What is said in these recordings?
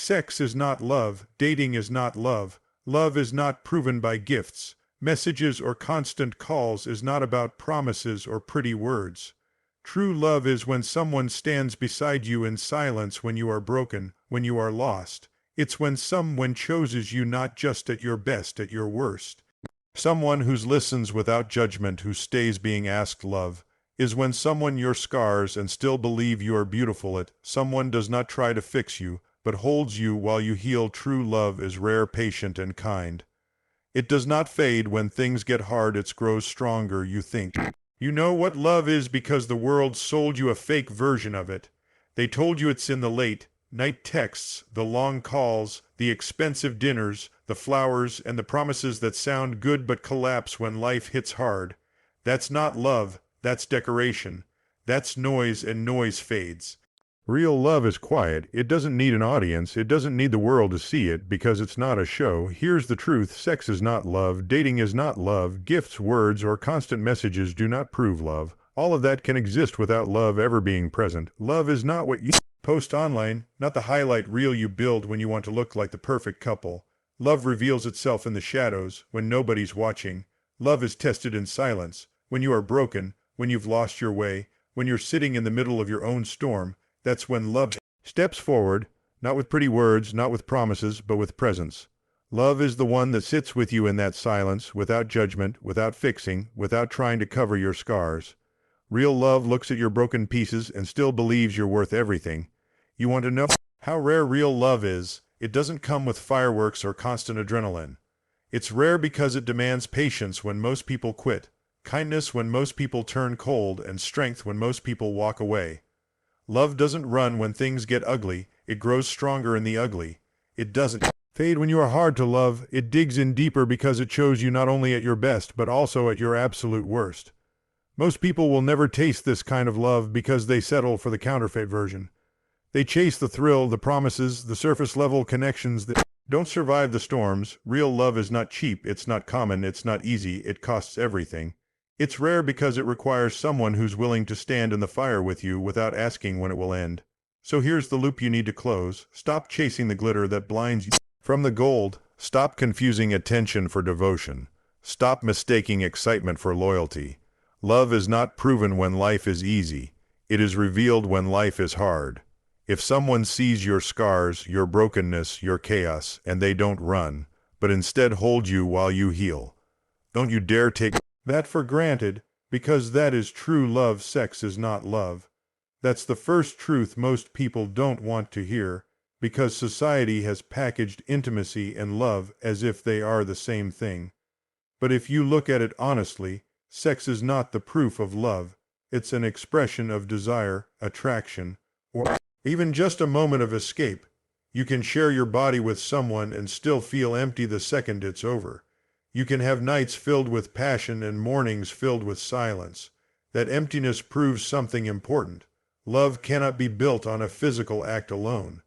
Sex is not love. Dating is not love. Love is not proven by gifts. Messages or constant calls is not about promises or pretty words. True love is when someone stands beside you in silence when you are broken, when you are lost. It's when someone chooses you not just at your best, at your worst. Someone who listens without judgment, who stays being asked love, is when someone your scars and still believe you are beautiful. It someone does not try to fix you, but holds you while you heal. True love is rare, patient, and kind. It does not fade when things get hard, it grows stronger. You think you know what love is because the world sold you a fake version of it. They told you it's in the late night texts, the long calls, the expensive dinners, the flowers, and the promises that sound good but collapse when life hits hard. That's not love, that's decoration. That's noise, and noise fades. Real love is quiet. It doesn't need an audience. It doesn't need the world to see it because it's not a show. Here's the truth. Sex is not love. Dating is not love. Gifts, words, or constant messages do not prove love. All of that can exist without love ever being present. Love is not what you post online, not the highlight reel you build when you want to look like the perfect couple. Love reveals itself in the shadows when nobody's watching. Love is tested in silence, when you are broken, when you've lost your way, when you're sitting in the middle of your own storm. That's when love steps forward, not with pretty words, not with promises, but with presence. Love is the one that sits with you in that silence, without judgment, without fixing, without trying to cover your scars. Real love looks at your broken pieces and still believes you're worth everything. You want to know how rare real love is? It doesn't come with fireworks or constant adrenaline. It's rare because it demands patience when most people quit, kindness when most people turn cold, and strength when most people walk away. Love doesn't run when things get ugly, it grows stronger in the ugly. It doesn't fade when you are hard to love, it digs in deeper because it chose you not only at your best, but also at your absolute worst. Most people will never taste this kind of love because they settle for the counterfeit version. They chase the thrill, the promises, the surface-level connections that don't survive the storms. Real love is not cheap, it's not common, it's not easy, it costs everything. It's rare because it requires someone who's willing to stand in the fire with you without asking when it will end. So here's the loop you need to close. Stop chasing the glitter that blinds you from the gold. Stop confusing attention for devotion. Stop mistaking excitement for loyalty. Love is not proven when life is easy. It is revealed when life is hard. If someone sees your scars, your brokenness, your chaos, and they don't run, but instead hold you while you heal, don't you dare take that for granted, because that is true love. Sex is not love. That's the first truth most people don't want to hear, because society has packaged intimacy and love as if they are the same thing. But if you look at it honestly, sex is not the proof of love. It's an expression of desire, attraction, or even just a moment of escape. You can share your body with someone and still feel empty the second it's over. You can have nights filled with passion and mornings filled with silence. That emptiness proves something important. Love cannot be built on a physical act alone.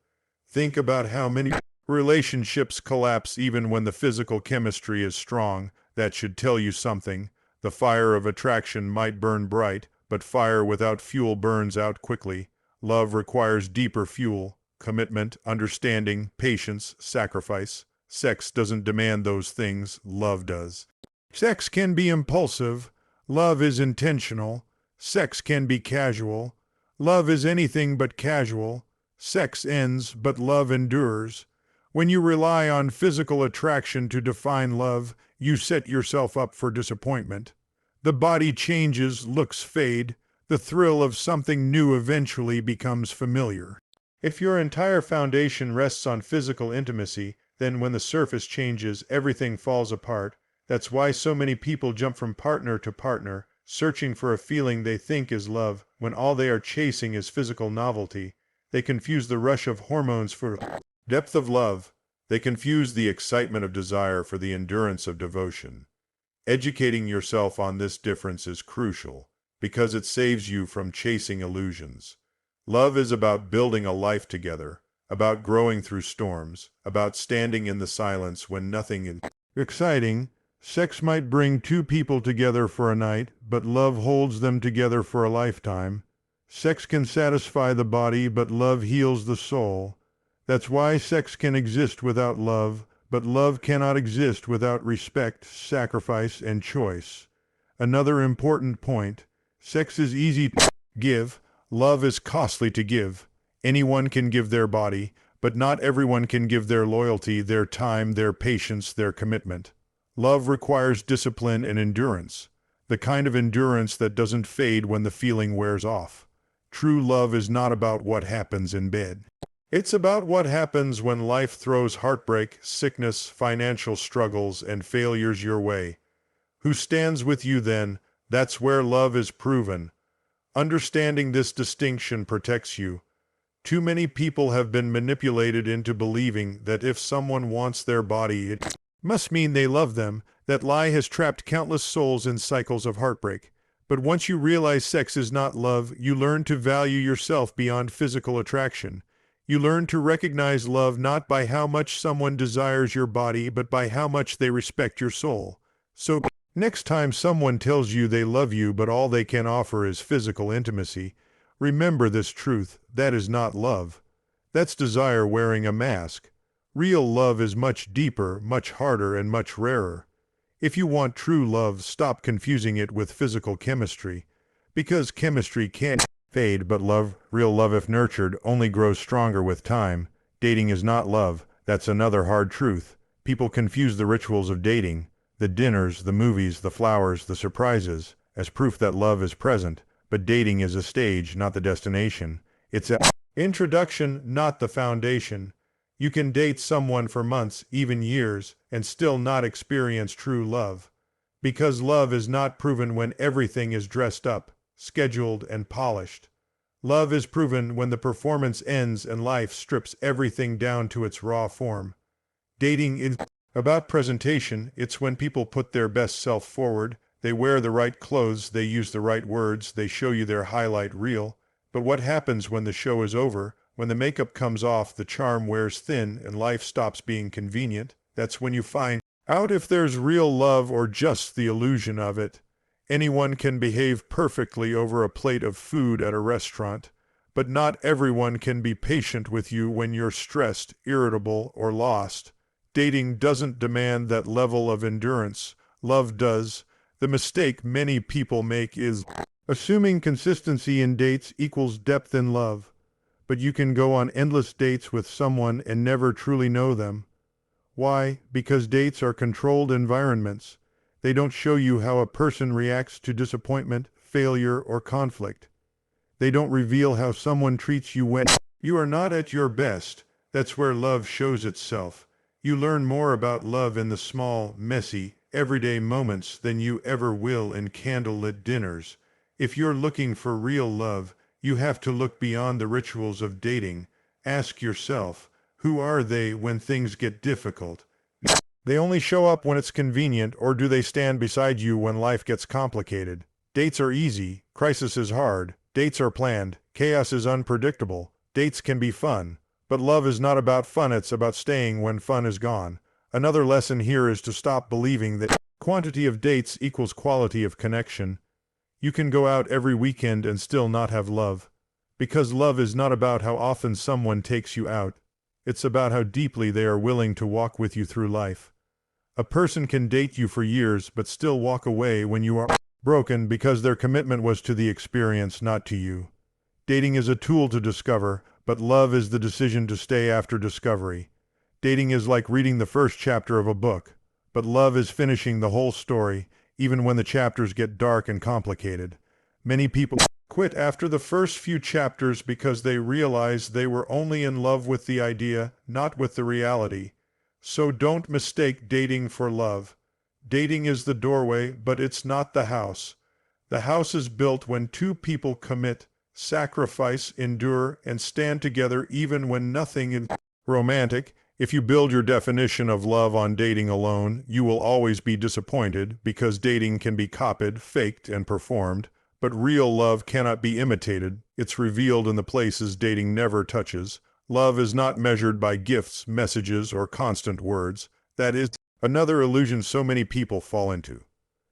Think about how many relationships collapse even when the physical chemistry is strong. That should tell you something. The fire of attraction might burn bright, but fire without fuel burns out quickly. Love requires deeper fuel, commitment, understanding, patience, sacrifice. Sex doesn't demand those things, love does. Sex can be impulsive. Love is intentional. Sex can be casual. Love is anything but casual. Sex ends, but love endures. When you rely on physical attraction to define love, you set yourself up for disappointment. The body changes, looks fade. The thrill of something new eventually becomes familiar. If your entire foundation rests on physical intimacy, then when the surface changes, everything falls apart. That's why so many people jump from partner to partner, searching for a feeling they think is love, when all they are chasing is physical novelty. They confuse the rush of hormones for depth of love. They confuse the excitement of desire for the endurance of devotion. Educating yourself on this difference is crucial, because it saves you from chasing illusions. Love is about building a life together, about growing through storms, about standing in the silence when nothing is exciting. Sex might bring two people together for a night, but love holds them together for a lifetime. Sex can satisfy the body, but love heals the soul. That's why sex can exist without love, but love cannot exist without respect, sacrifice, and choice. Another important point: sex is easy to give, love is costly to give. Anyone can give their body, but not everyone can give their loyalty, their time, their patience, their commitment. Love requires discipline and endurance, the kind of endurance that doesn't fade when the feeling wears off. True love is not about what happens in bed. It's about what happens when life throws heartbreak, sickness, financial struggles, and failures your way. Who stands with you then? That's where love is proven. Understanding this distinction protects you. Too many people have been manipulated into believing that if someone wants their body, it must mean they love them. That lie has trapped countless souls in cycles of heartbreak. But once you realize sex is not love, you learn to value yourself beyond physical attraction. You learn to recognize love not by how much someone desires your body, but by how much they respect your soul. So, next time someone tells you they love you but all they can offer is physical intimacy, remember this truth: that is not love. That's desire wearing a mask. Real love is much deeper, much harder, and much rarer. If you want true love, stop confusing it with physical chemistry, because chemistry can't fade, but love, real love if nurtured, only grows stronger with time. Dating is not love. That's another hard truth. People confuse the rituals of dating, the dinners, the movies, the flowers, the surprises, as proof that love is present. But dating is a stage, not the destination. It's an introduction, not the foundation. You can date someone for months, even years, and still not experience true love. Because love is not proven when everything is dressed up, scheduled, and polished. Love is proven when the performance ends and life strips everything down to its raw form. Dating is about presentation. It's when people put their best self forward. They wear the right clothes, they use the right words, they show you their highlight reel. But what happens when the show is over? When the makeup comes off, the charm wears thin, and life stops being convenient? That's when you find out if there's real love or just the illusion of it. Anyone can behave perfectly over a plate of food at a restaurant, but not everyone can be patient with you when you're stressed, irritable, or lost. Dating doesn't demand that level of endurance. Love does. The mistake many people make is assuming consistency in dates equals depth in love. But you can go on endless dates with someone and never truly know them. Why? Because dates are controlled environments. They don't show you how a person reacts to disappointment, failure, or conflict. They don't reveal how someone treats you when you are not at your best. That's where love shows itself. You learn more about love in the small, messy, everyday moments than you ever will in candlelit dinners. If you're looking for real love, you have to look beyond the rituals of dating. Ask yourself, who are they when things get difficult? They only show up when it's convenient, or do they stand beside you when life gets complicated? Dates are easy, crisis is hard. Dates are planned, chaos is unpredictable. Dates can be fun, but love is not about fun, it's about staying when fun is gone. Another lesson here is to stop believing that quantity of dates equals quality of connection. You can go out every weekend and still not have love. Because love is not about how often someone takes you out. It's about how deeply they are willing to walk with you through life. A person can date you for years but still walk away when you are broken because their commitment was to the experience, not to you. Dating is a tool to discover, but love is the decision to stay after discovery. Dating is like reading the first chapter of a book, but love is finishing the whole story, even when the chapters get dark and complicated. Many people quit after the first few chapters because they realize they were only in love with the idea, not with the reality. So don't mistake dating for love. Dating is the doorway, but it's not the house. The house is built when two people commit, sacrifice, endure, and stand together even when nothing is romantic. If you build your definition of love on dating alone, you will always be disappointed because dating can be copied, faked, and performed. But real love cannot be imitated. It's revealed in the places dating never touches. Love is not measured by gifts, messages, or constant words. That is another illusion so many people fall into.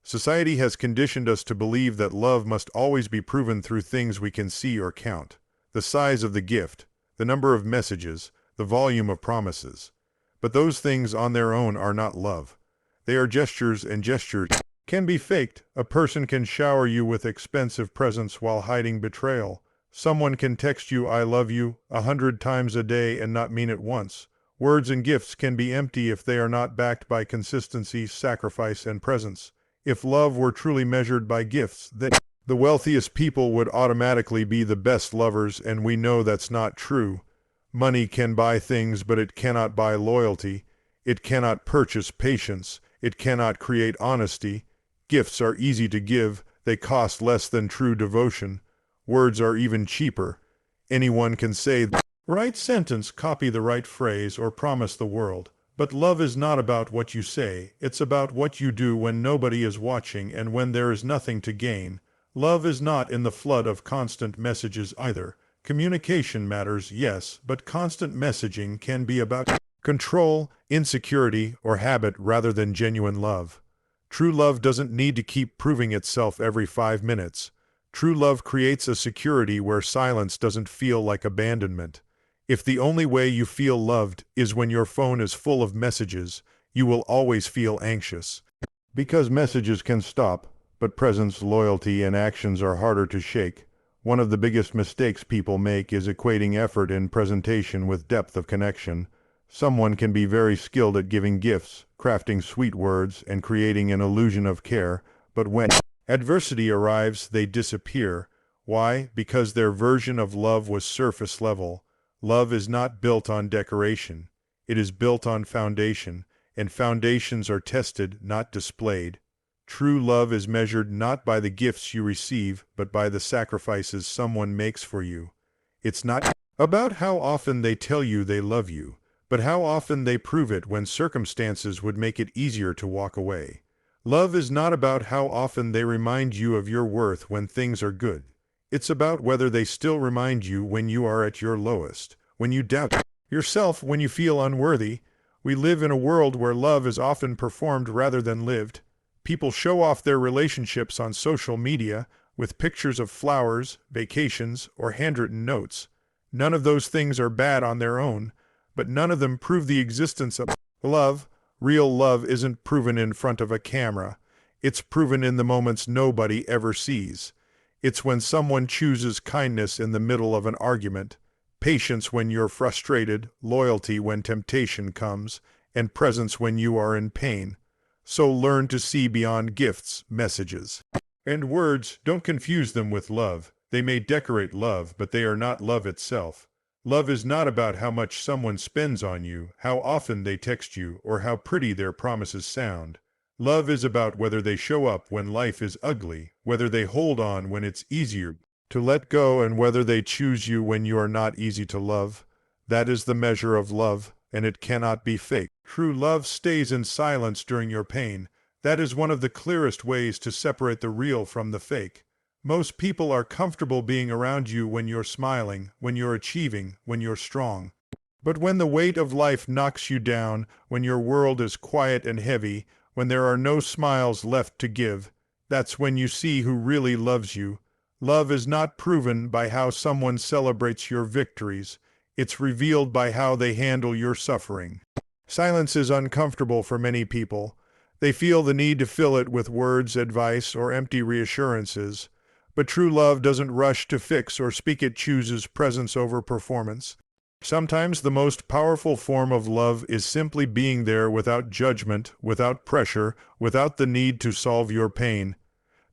Society has conditioned us to believe that love must always be proven through things we can see or count. The size of the gift, the number of messages, the volume of promises. But those things on their own are not love. They are gestures, and gestures can be faked. A person can shower you with expensive presents while hiding betrayal. Someone can text you "I love you" 100 times a day and not mean it once. Words and gifts can be empty if they are not backed by consistency, sacrifice, and presence. If love were truly measured by gifts, then the wealthiest people would automatically be the best lovers, and we know that's not true. Money can buy things, but it cannot buy loyalty. It cannot purchase patience. It cannot create honesty. Gifts are easy to give. They cost less than true devotion. Words are even cheaper. Anyone can say the right sentence, copy the right phrase, or promise the world. But love is not about what you say. It's about what you do when nobody is watching and when there is nothing to gain. Love is not in the flood of constant messages either. Communication matters, yes, but constant messaging can be about control, insecurity, or habit rather than genuine love. True love doesn't need to keep proving itself every 5 minutes. True love creates a security where silence doesn't feel like abandonment. If the only way you feel loved is when your phone is full of messages, you will always feel anxious. Because messages can stop, but presence, loyalty, and actions are harder to shake. One of the biggest mistakes people make is equating effort in presentation with depth of connection. Someone can be very skilled at giving gifts, crafting sweet words, and creating an illusion of care, but when adversity arrives, they disappear. Why? Because their version of love was surface level. Love is not built on decoration. It is built on foundation, and foundations are tested, not displayed. True love is measured not by the gifts you receive, but by the sacrifices someone makes for you. It's not about how often they tell you they love you, but how often they prove it when circumstances would make it easier to walk away. Love is not about how often they remind you of your worth when things are good. It's about whether they still remind you when you are at your lowest, when you doubt yourself, when you feel unworthy. We live in a world where love is often performed rather than lived. People show off their relationships on social media with pictures of flowers, vacations, or handwritten notes. None of those things are bad on their own, but none of them prove the existence of love. Real love isn't proven in front of a camera. It's proven in the moments nobody ever sees. It's when someone chooses kindness in the middle of an argument, patience when you're frustrated, loyalty when temptation comes, and presence when you are in pain. So learn to see beyond gifts, messages, and words. Don't confuse them with love. They may decorate love, but they are not love itself. Love is not about how much someone spends on you, how often they text you, or how pretty their promises sound. Love is about whether they show up when life is ugly, whether they hold on when it's easier to let go, and whether they choose you when you are not easy to love. That is the measure of love, and it cannot be fake. True love stays in silence during your pain. That is one of the clearest ways to separate the real from the fake. Most people are comfortable being around you when you're smiling, when you're achieving, when you're strong. But when the weight of life knocks you down, when your world is quiet and heavy, when there are no smiles left to give, that's when you see who really loves you. Love is not proven by how someone celebrates your victories. It's revealed by how they handle your suffering. Silence is uncomfortable for many people. They feel the need to fill it with words, advice, or empty reassurances. But true love doesn't rush to fix or speak. It chooses presence over performance. Sometimes the most powerful form of love is simply being there without judgment, without pressure, without the need to solve your pain.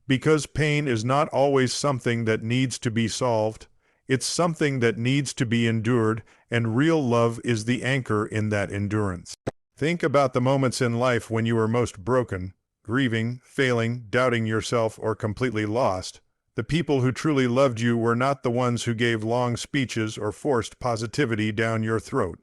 Because pain is not always something that needs to be solved. It's something that needs to be endured, and real love is the anchor in that endurance. Think about the moments in life when you were most broken, grieving, failing, doubting yourself, or completely lost. The people who truly loved you were not the ones who gave long speeches or forced positivity down your throat.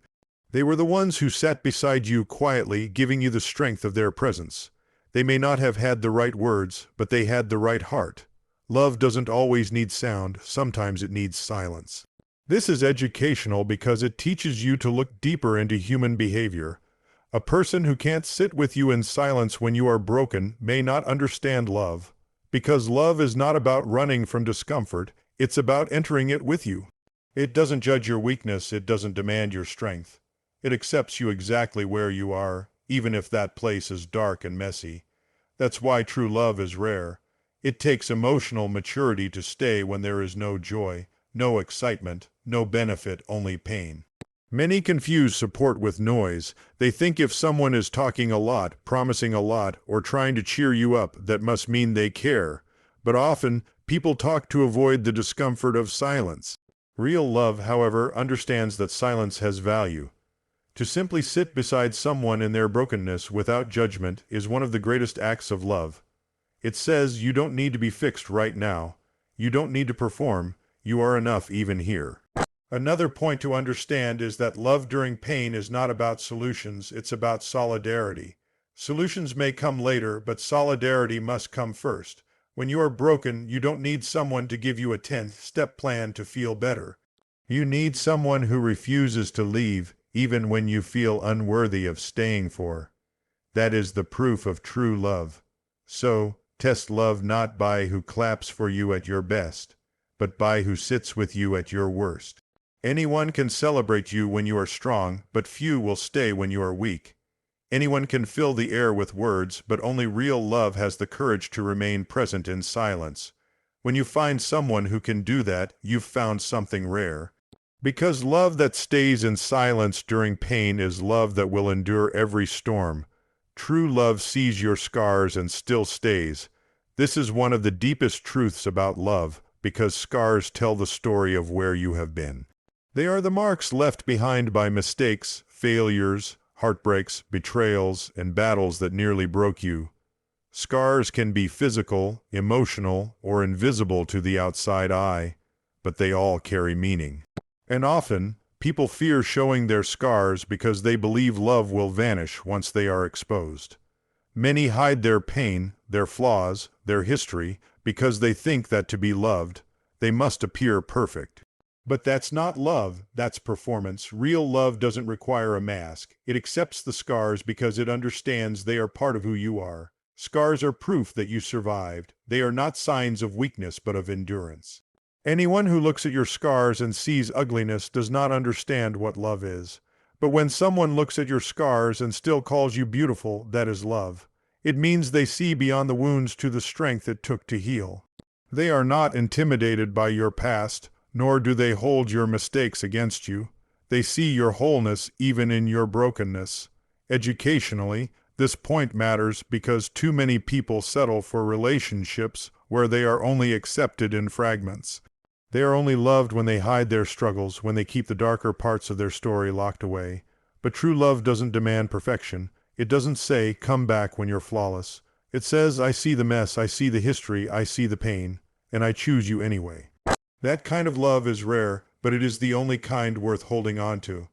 They were the ones who sat beside you quietly, giving you the strength of their presence. They may not have had the right words, but they had the right heart. Love doesn't always need sound, sometimes it needs silence. This is educational because it teaches you to look deeper into human behavior. A person who can't sit with you in silence when you are broken may not understand love. Because love is not about running from discomfort, it's about entering it with you. It doesn't judge your weakness, it doesn't demand your strength. It accepts you exactly where you are, even if that place is dark and messy. That's why true love is rare. It takes emotional maturity to stay when there is no joy, no excitement, no benefit, only pain. Many confuse support with noise. They think if someone is talking a lot, promising a lot, or trying to cheer you up, that must mean they care. But often, people talk to avoid the discomfort of silence. Real love, however, understands that silence has value. To simply sit beside someone in their brokenness without judgment is one of the greatest acts of love. It says you don't need to be fixed right now. You don't need to perform. You are enough even here. Another point to understand is that love during pain is not about solutions, it's about solidarity. Solutions may come later, but solidarity must come first. When you are broken, you don't need someone to give you a 10-step plan to feel better. You need someone who refuses to leave, even when you feel unworthy of staying for. That is the proof of true love. So, test love not by who claps for you at your best, but by who sits with you at your worst. Anyone can celebrate you when you are strong, but few will stay when you are weak. Anyone can fill the air with words, but only real love has the courage to remain present in silence. When you find someone who can do that, you've found something rare. Because love that stays in silence during pain is love that will endure every storm. True love sees your scars and still stays. This is one of the deepest truths about love, because scars tell the story of where you have been. They are the marks left behind by mistakes, failures, heartbreaks, betrayals, and battles that nearly broke you. Scars can be physical, emotional, or invisible to the outside eye, but they all carry meaning. And often, people fear showing their scars because they believe love will vanish once they are exposed. Many hide their pain, their flaws, their history, because they think that to be loved, they must appear perfect. But that's not love, that's performance. Real love doesn't require a mask. It accepts the scars because it understands they are part of who you are. Scars are proof that you survived. They are not signs of weakness but of endurance. Anyone who looks at your scars and sees ugliness does not understand what love is. But when someone looks at your scars and still calls you beautiful, that is love. It means they see beyond the wounds to the strength it took to heal. They are not intimidated by your past, nor do they hold your mistakes against you. They see your wholeness even in your brokenness. Educationally, this point matters because too many people settle for relationships where they are only accepted in fragments. They are only loved when they hide their struggles, when they keep the darker parts of their story locked away. But true love doesn't demand perfection. It doesn't say, come back when you're flawless. It says, I see the mess, I see the history, I see the pain, and I choose you anyway. That kind of love is rare, but it is the only kind worth holding on to.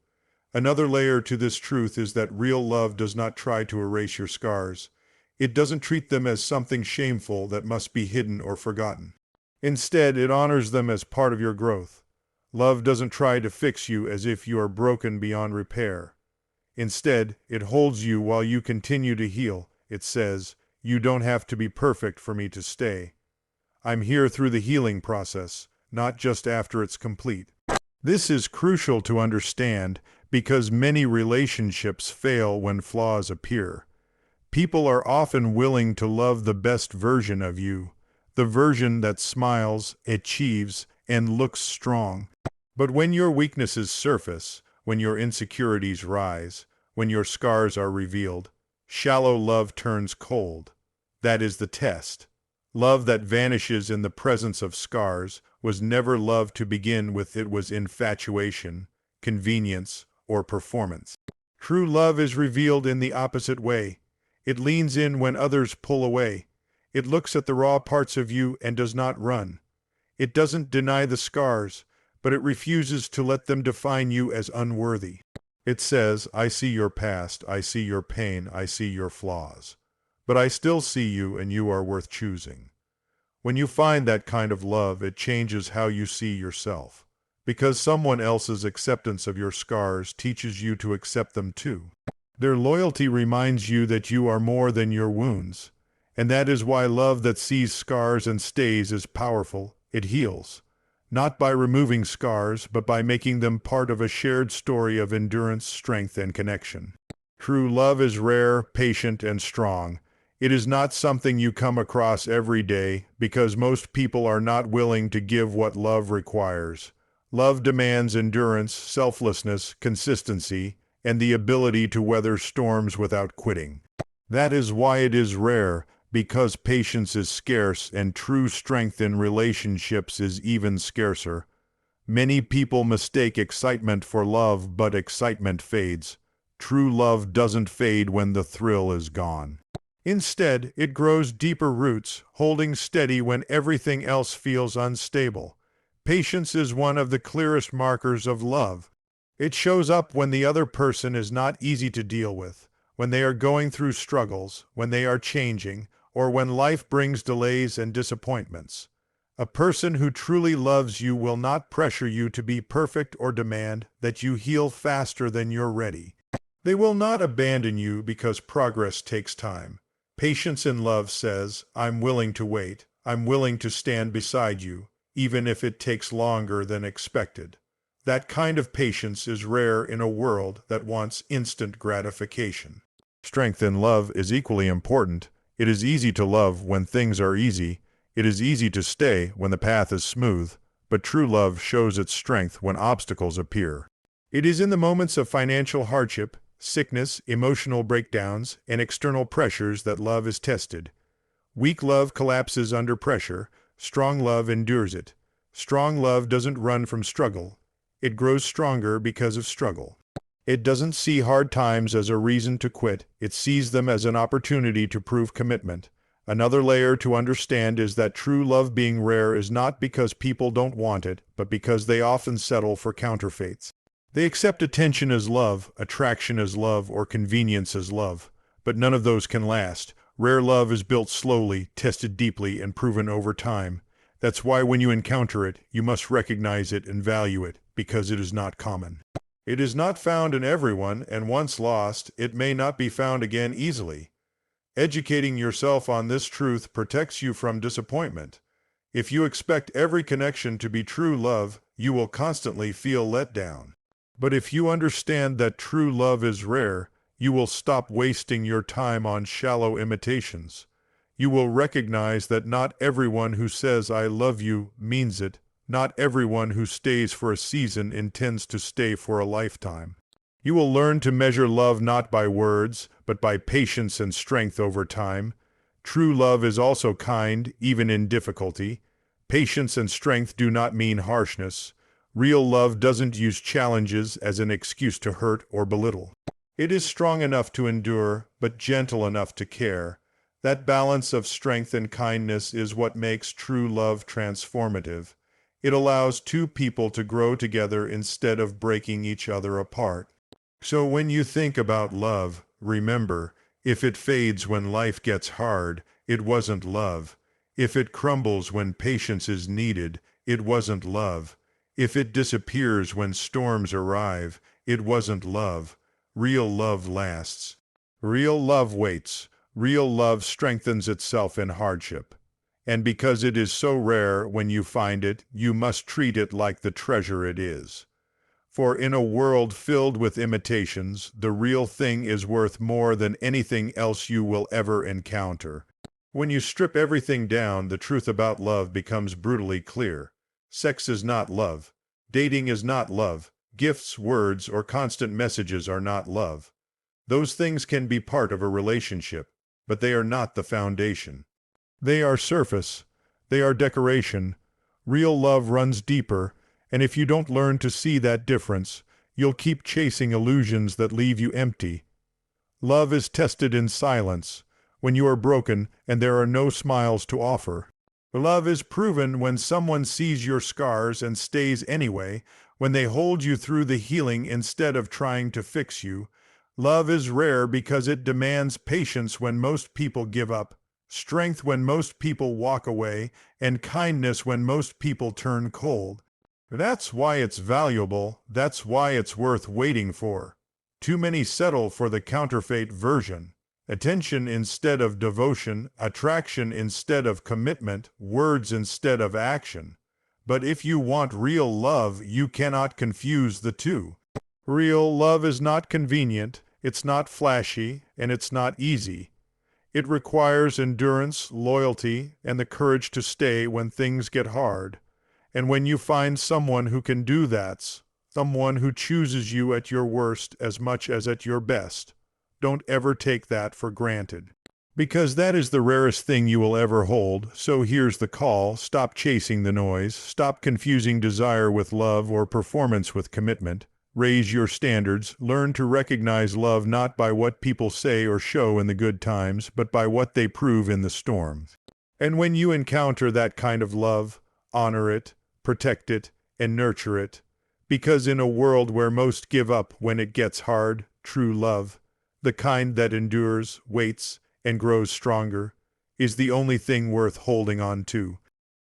Another layer to this truth is that real love does not try to erase your scars. It doesn't treat them as something shameful that must be hidden or forgotten. Instead, it honors them as part of your growth. Love doesn't try to fix you as if you are broken beyond repair. Instead, it holds you while you continue to heal. It says, you don't have to be perfect for me to stay. I'm here through the healing process, not just after it's complete. This is crucial to understand because many relationships fail when flaws appear. People are often willing to love the best version of you, the version that smiles, achieves, and looks strong. But when your weaknesses surface, when your insecurities rise, when your scars are revealed, shallow love turns cold. That is the test. Love that vanishes in the presence of scars was never love to begin with. It was infatuation, convenience, or performance. True love is revealed in the opposite way. It leans in when others pull away. It looks at the raw parts of you and does not run. It doesn't deny the scars, but it refuses to let them define you as unworthy. It says, I see your past, I see your pain, I see your flaws. But I still see you and you are worth choosing. When you find that kind of love, it changes how you see yourself. Because someone else's acceptance of your scars teaches you to accept them too. Their loyalty reminds you that you are more than your wounds. And that is why love that sees scars and stays is powerful. It heals. not by removing scars, but by making them part of a shared story of endurance, strength, and connection. True love is rare, patient, and strong. It is not something you come across every day because most people are not willing to give what love requires. Love demands endurance, selflessness, consistency, and the ability to weather storms without quitting. That is why it is rare, because patience is scarce and true strength in relationships is even scarcer. Many people mistake excitement for love, but excitement fades. True love doesn't fade when the thrill is gone. Instead, it grows deeper roots, holding steady when everything else feels unstable. Patience is one of the clearest markers of love. It shows up when the other person is not easy to deal with, when they are going through struggles, when they are changing, or when life brings delays and disappointments. A person who truly loves you will not pressure you to be perfect or demand that you heal faster than you're ready. They will not abandon you because progress takes time. Patience in love says, I'm willing to wait, I'm willing to stand beside you, even if it takes longer than expected. That kind of patience is rare in a world that wants instant gratification. Strength in love is equally important. It is easy to love when things are easy. It is easy to stay when the path is smooth. But true love shows its strength when obstacles appear. It is in the moments of financial hardship, sickness, emotional breakdowns, and external pressures that love is tested. Weak love collapses under pressure. Strong love endures it. Strong love doesn't run from struggle. It grows stronger because of struggle. It doesn't see hard times as a reason to quit. It sees them as an opportunity to prove commitment. Another layer to understand is that true love being rare is not because people don't want it, but because they often settle for counterfeits. They accept attention as love, attraction as love, or convenience as love. But none of those can last. Rare love is built slowly, tested deeply, and proven over time. That's why when you encounter it, you must recognize it and value it, because it is not common. It is not found in everyone, and once lost, it may not be found again easily. Educating yourself on this truth protects you from disappointment. If you expect every connection to be true love, you will constantly feel let down. But if you understand that true love is rare, you will stop wasting your time on shallow imitations. You will recognize that not everyone who says I love you means it. Not everyone who stays for a season intends to stay for a lifetime. You will learn to measure love not by words, but by patience and strength over time. True love is also kind, even in difficulty. Patience and strength do not mean harshness. Real love doesn't use challenges as an excuse to hurt or belittle. It is strong enough to endure, but gentle enough to care. That balance of strength and kindness is what makes true love transformative. It allows two people to grow together instead of breaking each other apart. So when you think about love, remember, if it fades when life gets hard, it wasn't love. If it crumbles when patience is needed, it wasn't love. If it disappears when storms arrive, it wasn't love. Real love lasts. Real love waits. Real love strengthens itself in hardship. And because it is so rare when you find it, you must treat it like the treasure it is. For in a world filled with imitations, the real thing is worth more than anything else you will ever encounter. When you strip everything down, the truth about love becomes brutally clear. Sex is not love. Dating is not love. Gifts, words, or constant messages are not love. Those things can be part of a relationship, but they are not the foundation. They are surface. They are decoration. Real love runs deeper, and if you don't learn to see that difference, you'll keep chasing illusions that leave you empty. Love is tested in silence, when you are broken and there are no smiles to offer. Love is proven when someone sees your scars and stays anyway, when they hold you through the healing instead of trying to fix you. Love is rare because it demands patience when most people give up, strength when most people walk away, and kindness when most people turn cold. That's why it's valuable. That's why it's worth waiting for. Too many settle for the counterfeit version. Attention instead of devotion, attraction instead of commitment, words instead of action. But if you want real love, you cannot confuse the two. Real love is not convenient, it's not flashy, and it's not easy. It requires endurance, loyalty, and the courage to stay when things get hard. And when you find someone who can do that, someone who chooses you at your worst as much as at your best, don't ever take that for granted. Because that is the rarest thing you will ever hold, so here's the call: stop chasing the noise, stop confusing desire with love or performance with commitment. Raise your standards, learn to recognize love not by what people say or show in the good times, but by what they prove in the storm. And when you encounter that kind of love, honor it, protect it, and nurture it. Because in a world where most give up when it gets hard, true love, the kind that endures, waits, and grows stronger, is the only thing worth holding on to.